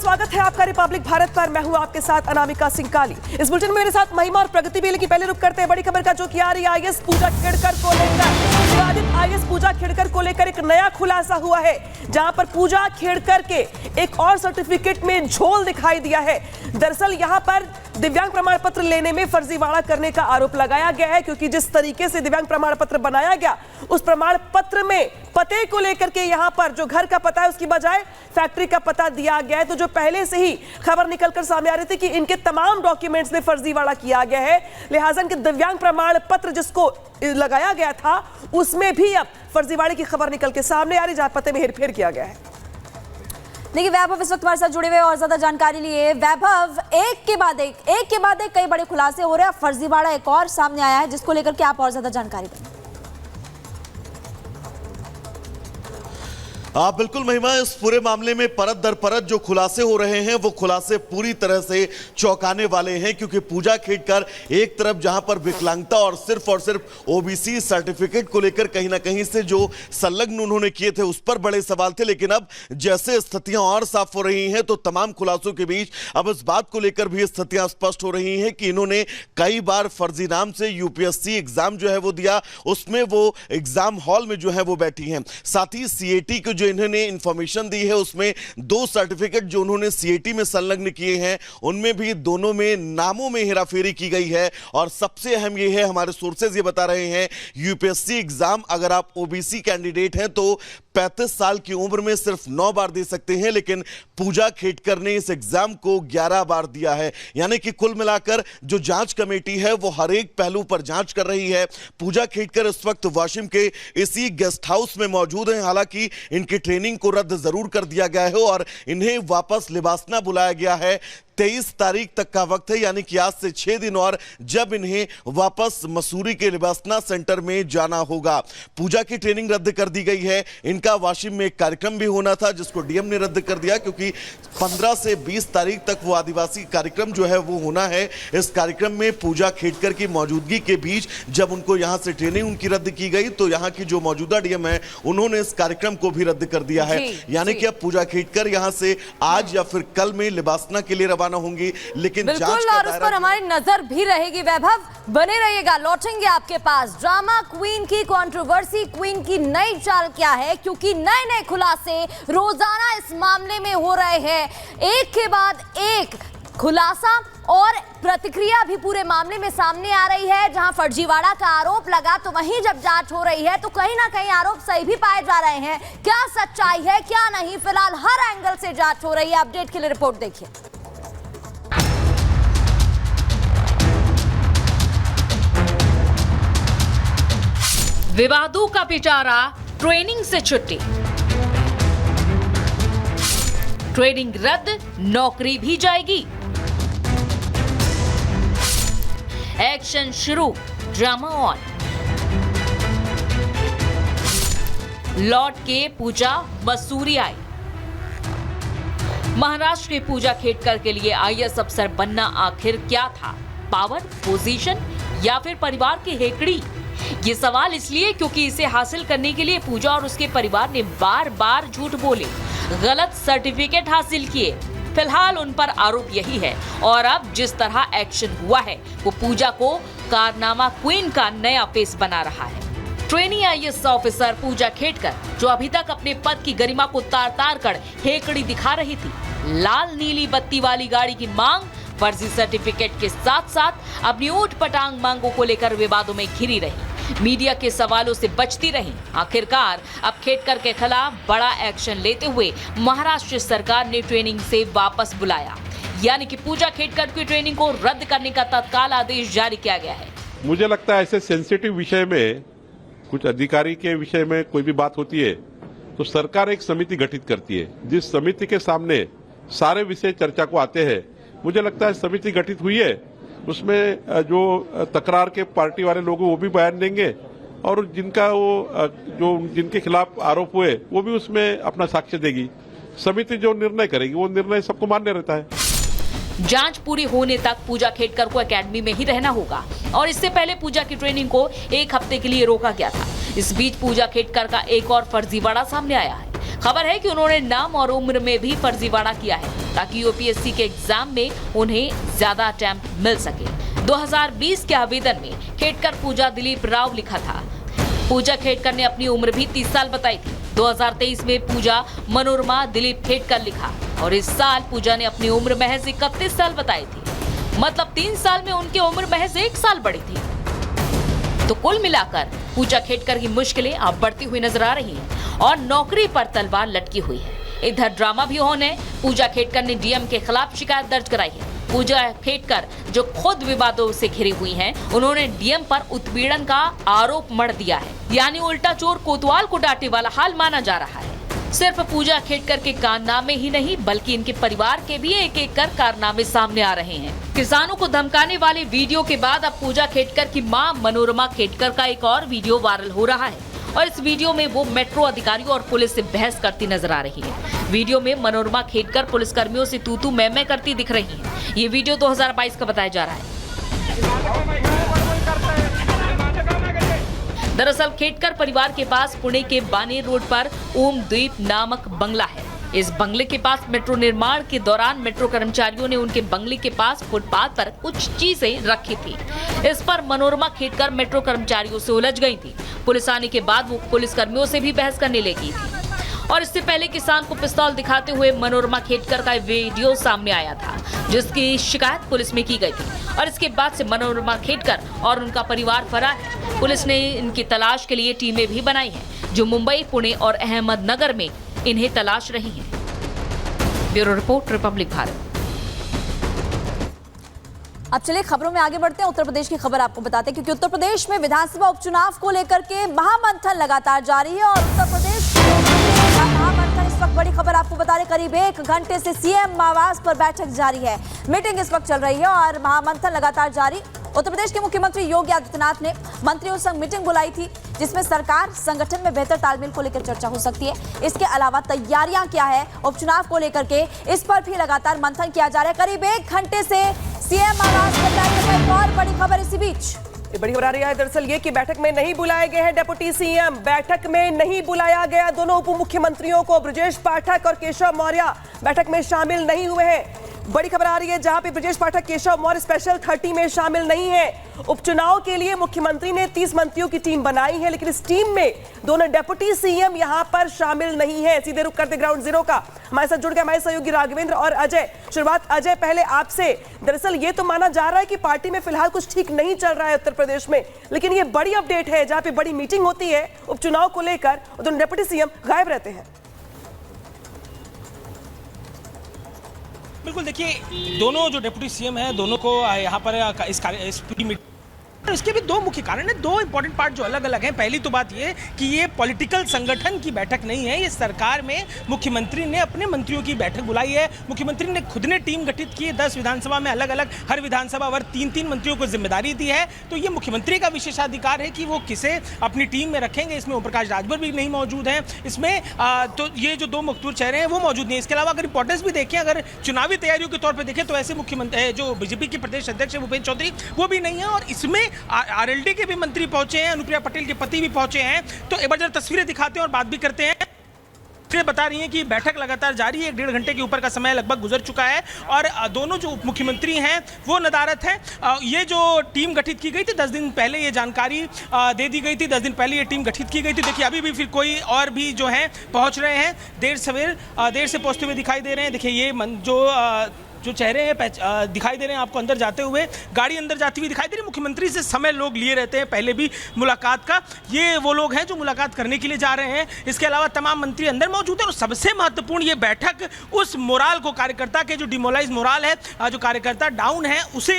स्वागत है आपका रिपब्लिक भारत पर। मैं हूं आपके साथ अनामिका सिंह काली। इस बुलेटिन में मेरे साथ महिमा और प्रगति भी, लेकिन पहले रुक करते हैं बड़ी खबर का, जो कि आ रही है आईएएस पूजा खेड़कर को लेकर। विवादित आईएएस पूजा खेड़कर को लेकर एक नया खुलासा हुआ है, जहां पर पूजा खेड़कर के एक और सर्टिफिकेट में झोल दिखाई दिया है। दरअसल यहां पर दिव्यांग प्रमाण पत्र लेने में फर्जीवाड़ा करने का आरोप लगाया गया है, क्योंकि जिस तरीके से दिव्यांग प्रमाण पत्र बनाया गया, उस प्रमाण पत्र में पते को लेकर के यहां पर जो घर का पता है उसकी बजाय फैक्ट्री का पता दिया गया है। तो जो पहले से ही खबर निकलकर सामने आ रही थी कि इनके तमाम डॉक्यूमेंट्स में फर्जीवाड़ा किया गया है, लिहाजा इनके दिव्यांग प्रमाण पत्र जिसको लगाया गया था उसमें भी अब फर्जीवाड़े की खबर निकल के सामने आ रही, जहां पते में हेरफेर किया गया है। देखिए वैभव इस वक्त हमारे साथ जुड़े हुए और ज्यादा जानकारी लिए। वैभव, एक के बाद एक कई बड़े खुलासे हो रहे हैं। फर्जीवाड़ा एक और सामने आया है, जिसको लेकर के आप और ज्यादा जानकारी दें। बिल्कुल महिमा, इस पूरे मामले में परत दर परत जो खुलासे हो रहे हैं वो खुलासे पूरी तरह से चौंकाने वाले हैं, क्योंकि पूजा खेड़कर एक तरफ जहां पर विकलांगता और सिर्फ ओबीसी सर्टिफिकेट को लेकर कहीं ना कहीं से जो संलग्न उन्होंने किए थे उस पर बड़े सवाल थे, लेकिन अब जैसे स्थितियां और साफ हो रही हैं तो तमाम खुलासों के बीच अब इस बात को लेकर भी स्थितियां स्पष्ट हो रही हैं कि इन्होंने कई बार फर्जी नाम से यूपीएससी एग्जाम जो है वो दिया, उसमें वो एग्जाम हॉल में जो है वो बैठी हैं। साथ ही सीएटी को जो इन्होंने इंफॉर्मेशन दी है उसमें 2 सर्टिफिकेट जो उन्होंने सीएटी में संलग्न किए हैं उनमें भी दोनों में नामों में हेराफेरी की गई है। और सबसे अहम ये है, हमारे सोर्सेज ये बता रहे हैं, यूपीएससी एग्जाम अगर आप ओबीसी कैंडिडेट हैं तो 35 साल की उम्र में सिर्फ 9 बार दे सकते हैं, लेकिन पूजा खेड़कर ने इस एग्जाम को 11 बार दिया है। यानी कि कुल मिलाकर जो जांच कमेटी है वो हर एक पहलू पर जांच कर रही है। पूजा खेड़कर इस वक्त वाशिम के इसी गेस्ट हाउस में मौजूद हैं। हालांकि इनकी ट्रेनिंग को रद्द जरूर कर दिया गया है और इन्हें वापस लिबासना बुलाया गया है। 23 तारीख तक का वक्त है, यानी कि आज से 6 दिन और, जब इन्हें वापस मसूरी के लिबासना सेंटर में जाना होगा। पूजा की ट्रेनिंग रद्द कर दी गई है। इनका वाशिम में एक कार्यक्रम भी होना था जिसको डीएम ने रद्द कर दिया, क्योंकि 15 से 20 तारीख तक वो आदिवासी कार्यक्रम जो है वो होना है। इस कार्यक्रम में पूजा खेड़कर की मौजूदगी के बीच जब उनको यहां से ट्रेनिंग उनकी रद्द की गई तो यहां की जो मौजूदा डीएम है उन्होंने इस कार्यक्रम को भी रद्द कर दिया है। यानी कि अब पूजा खेड़कर यहां से आज या फिर कल में लिबासना के लिए रवाना होंगी, लेकिन बिल्कुल, और उस पर हमारी नजर भी रहेगी। वैभव बने रहिएगा, लौटेंगे आपके पास। ड्रामा क्वीन की कंट्रोवर्सी क्वीन की नई चाल क्या है, क्योंकि नए नए खुलासे रोजाना इस मामले में हो रहे हैं। एक के बाद एक खुलासा और प्रतिक्रिया भी पूरे मामले में सामने आ रही है। जहां फर्जीवाड़ा का आरोप लगा तो वहीं जब जांच हो रही है तो कहीं ना कहीं आरोप सही भी पाए जा रहे हैं। क्या सच्चाई है क्या नहीं, फिलहाल हर एंगल से जांच हो रही है। अपडेट के लिए रिपोर्ट देखिए। विवादों का बेचारा ट्रेनिंग से छुट्टी, ट्रेनिंग रद्द, नौकरी भी जाएगी। एक्शन शुरू, ड्रामा ऑन। लौट के पूजा मसूरी आई। महाराष्ट्र की पूजा खेड़कर के लिए आईएएस अफसर बनना आखिर क्या था? पावर, पोजीशन या फिर परिवार की हेकड़ी? ये सवाल इसलिए क्योंकि इसे हासिल करने के लिए पूजा और उसके परिवार ने बार बार झूठ बोले, गलत सर्टिफिकेट हासिल किए। फिलहाल उन पर आरोप यही है और अब जिस तरह एक्शन हुआ है वो पूजा को कारनामा क्वीन का नया फेस बना रहा है। ट्रेनी आईएएस ऑफिसर पूजा खेड़कर, जो अभी तक अपने पद की गरिमा को तार तार कर हेकड़ी दिखा रही थी, लाल नीली बत्ती वाली गाड़ी की मांग, फर्जी सर्टिफिकेट के साथ साथ अपनी ऊट पटांग मांगों को लेकर विवादों में घिरी रही, मीडिया के सवालों से बचती रही। आखिरकार अब खेड़कर के खिलाफ बड़ा एक्शन लेते हुए महाराष्ट्र सरकार ने ट्रेनिंग से वापस बुलाया, यानी कि पूजा खेड़कर की ट्रेनिंग को रद्द करने का तत्काल आदेश जारी किया गया है। मुझे लगता है ऐसे सेंसिटिव विषय में, कुछ अधिकारी के विषय में कोई भी बात होती है तो सरकार एक समिति गठित करती है, जिस समिति के सामने सारे विषय चर्चा को आते हैं। मुझे लगता है समिति गठित हुई है, उसमें जो तकरार के पार्टी वाले लोग वो भी बयान देंगे और जिनके खिलाफ आरोप हुए वो भी उसमें अपना साक्ष्य देगी। समिति जो निर्णय करेगी वो निर्णय सबको मान्य रहता है। जांच पूरी होने तक पूजा खेड़कर को एकेडमी में ही रहना होगा और इससे पहले पूजा की ट्रेनिंग को 1 हफ्ते के लिए रोका गया था। इस बीच पूजा खेड़कर का एक और फर्जीवाड़ा सामने आया है। खबर है कि उन्होंने नाम और उम्र में भी फर्जीवाड़ा किया है ताकि यूपीएससी के एग्जाम में उन्हें ज्यादा अटेम्प्ट मिल सके। 2020 के आवेदन में खेडकर पूजा दिलीप राव लिखा था। पूजा खेडकर ने अपनी उम्र भी 30 साल बताई थी। 2023 में पूजा मनोरमा दिलीप खेडकर लिखा और इस साल पूजा ने अपनी उम्र महज 31 साल बताई थी। मतलब 3 साल में उनकी उम्र महज 1 साल बढ़ी थी। तो कुल मिलाकर पूजा खेडकर की मुश्किलें अब बढ़ती हुई नजर आ रही हैं और नौकरी पर तलवार लटकी हुई है। इधर ड्रामा भी होने पूजा खेडकर ने डीएम के खिलाफ शिकायत दर्ज कराई है। पूजा खेडकर जो खुद विवादों से घिरी हुई हैं, उन्होंने डीएम पर उत्पीड़न का आरोप मढ़ दिया है, यानी उल्टा चोर कोतवाल को डांटे वाला हाल माना जा रहा है। सिर्फ पूजा खेडकर के कारनामे ही नहीं बल्कि इनके परिवार के भी एक एक कर कारनामे सामने आ रहे हैं। किसानों को धमकाने वाले वीडियो के बाद अब पूजा खेडकर की मां मनोरमा खेडकर का एक और वीडियो वायरल हो रहा है और इस वीडियो में वो मेट्रो अधिकारियों और पुलिस से बहस करती नजर आ रही है। वीडियो में मनोरमा खेडकर पुलिसकर्मियों से तू मैं करती दिख रही है। ये वीडियो 2022 का बताया जा रहा है। दरअसल खेडकर परिवार के पास पुणे के बानेर रोड पर ओम द्वीप नामक बंगला है। इस बंगले के पास मेट्रो निर्माण के दौरान मेट्रो कर्मचारियों ने उनके बंगले के पास फुटपाथ पर कुछ चीजें रखी थी। इस पर मनोरमा खेडकर मेट्रो कर्मचारियों से उलझ गई थी। पुलिस आने के बाद वो पुलिस कर्मियों से भी बहस करने लगी थी और इससे पहले किसान को पिस्तौल दिखाते हुए मनोरमा खेडकर का वीडियो सामने आया था, जिसकी शिकायत पुलिस में की गई थी और इसके बाद से मनोरमा खेडकर और उनका परिवार फरार है। पुलिस ने इनकी तलाश के लिए टीमें भी बनाई हैं, जो मुंबई, पुणे और अहमदनगर में इन्हें तलाश रही हैं। Bureau report, Republic Bharat. अब चलिए खबरों में आगे बढ़ते हैं। उत्तर प्रदेश की खबर आपको बताते हैं क्योंकि उत्तर प्रदेश में विधानसभा उपचुनाव को लेकर के महामंथन लगातार जारी है और उत्तर प्रदेश महामंथन इस वक्त बड़ी खबर आपको बता रहे, करीब 1 घंटे से सीएम आवास पर बैठक जारी है। मीटिंग इस वक्त चल रही है और महामंथन लगातार जारी। उत्तर प्रदेश के मुख्यमंत्री योगी आदित्यनाथ ने मंत्रियों संग मीटिंग बुलाई थी जिसमें सरकार संगठन में बेहतर तालमेल को लेकर चर्चा हो सकती है। इसके अलावा तैयारियां क्या है उपचुनाव को लेकर के, इस पर भी लगातार मंथन किया जा रहा है। करीब 1 घंटे से सीएम आवास पर बैठक है। एक और बड़ी खबर इसी बीच ये बड़ी खबर आ रही है दरअसल ये कि बैठक में नहीं बुलाए गए हैं डिप्टी सीएम। बैठक में नहीं बुलाया गया दोनों उप मुख्यमंत्रियों को। ब्रजेश पाठक और केशव मौर्य बैठक में शामिल नहीं हुए हैं। बड़ी खबर आ रही है जहां पे ब्रजेश पाठक, केशव मौर्य स्पेशल 30 में शामिल नहीं है। उपचुनाव के लिए मुख्यमंत्री ने 30 मंत्रियों की टीम बनाई है, लेकिन इस टीम में दोनों डिप्टी सीएम यहां पर शामिल नहीं है। सीधे रुक करते ग्राउंड जीरो का हमारे साथ जुड़ गए हमारे सहयोगी राघवेंद्र और अजय। शुरुआत अजय पहले आपसे। दरअसल ये तो माना जा रहा है कि पार्टी में फिलहाल कुछ ठीक नहीं चल रहा है उत्तर प्रदेश में, लेकिन ये बड़ी अपडेट है जहां पे बड़ी मीटिंग होती है उपचुनाव को लेकर और दोनों डिप्टी सीएम गायब रहते हैं। बिल्कुल, देखिए दोनों जो डिप्टी सीएम हैं दोनों को यहाँ पर इस पूरी मीटिंग इसके भी 2 मुख्य कारण हैं, 2 इंपॉर्टेंट पार्ट जो अलग अलग हैं। पहली तो बात ये कि ये पॉलिटिकल संगठन की बैठक नहीं है, ये सरकार में मुख्यमंत्री ने अपने मंत्रियों की बैठक बुलाई है। मुख्यमंत्री ने खुद ने टीम गठित की है 10 विधानसभा में, अलग अलग हर विधानसभा वर्ग 3-3 मंत्रियों को जिम्मेदारी दी है। तो ये मुख्यमंत्री का विशेषाधिकार है कि वो किसे अपनी टीम में रखेंगे। इसमें ओम प्रकाश राजभर भी नहीं मौजूद हैं इसमें, तो ये जो 2 मकतूर चेहरे हैं वो मौजूद नहीं है। इसके अलावा अगर इंपॉर्टेंस भी देखें, अगर चुनावी तैयारियों के तौर पर देखें तो ऐसे मुख्यमंत्री जो बीजेपी के प्रदेश अध्यक्ष है भूपेंद्र चौधरी वो भी नहीं है और इसमें आरएलडी के भी मंत्री पहुंचे हैं, अनुप्रिया पटेल के पति भी पहुंचे हैं। तो एक बार जरा तस्वीरें दिखाते हैं और बात भी करते हैं। बता रही हैं कि बैठक लगातार जारी है, 1.5 घंटे के ऊपर का समय लगभग गुजर चुका है और दोनों जो उप मुख्यमंत्री हैं वो नदारत हैं। ये जो टीम गठित की गई थी 10 दिन पहले ये जानकारी दे दी गई थी, 10 दिन पहले ये टीम गठित की गई थी। देखिए अभी भी फिर कोई और भी जो है पहुंच रहे हैं, देर से पहुंचते हुए दिखाई दे रहे हैं। देखिए ये जो चेहरे हैं दिखाई दे रहे हैं आपको अंदर जाते हुए, गाड़ी अंदर जाती हुई दिखाई दे रही है। मुख्यमंत्री से समय लोग लिए रहते हैं पहले भी मुलाकात का, ये वो लोग हैं जो मुलाकात करने के लिए जा रहे हैं। इसके अलावा तमाम मंत्री अंदर मौजूद हैं और सबसे महत्वपूर्ण ये बैठक उस मोराल को, कार्यकर्ता के जो डिमोलाइज मोराल है, जो कार्यकर्ता डाउन है उसे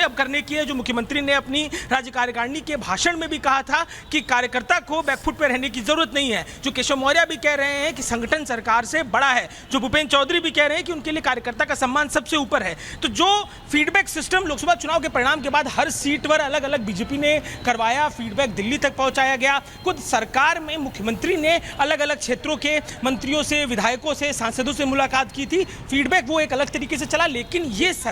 अप करने की है। जो मुख्यमंत्री ने अपनी राज्य कार्यकारिणी के भाषण में भी कहा था कि कार्यकर्ता को बैकफुट पर रहने की जरूरत नहीं है। जो केशव मौर्य भी कह रहे हैं कि संगठन सरकार से बड़ा है, जो भूपेंद्र चौधरी भी कह रहे हैं कि उनके लिए कार्यकर्ता का सम्मान सबसे ऊपर है। तो जो फीडबैक सिस्टम लोकसभा चुनाव के परिणाम के बाद हर सीट पर अलग अलग बीजेपी ने करवाया, फीडबैक दिल्ली तक पहुंचाया गया। खुद सरकार में मुख्यमंत्री ने अलग अलग क्षेत्रों के मंत्रियों से, विधायकों से, सांसदों से मुलाकात की थी। फीडबैक वो एक अलग तरीके से चला, लेकिन ये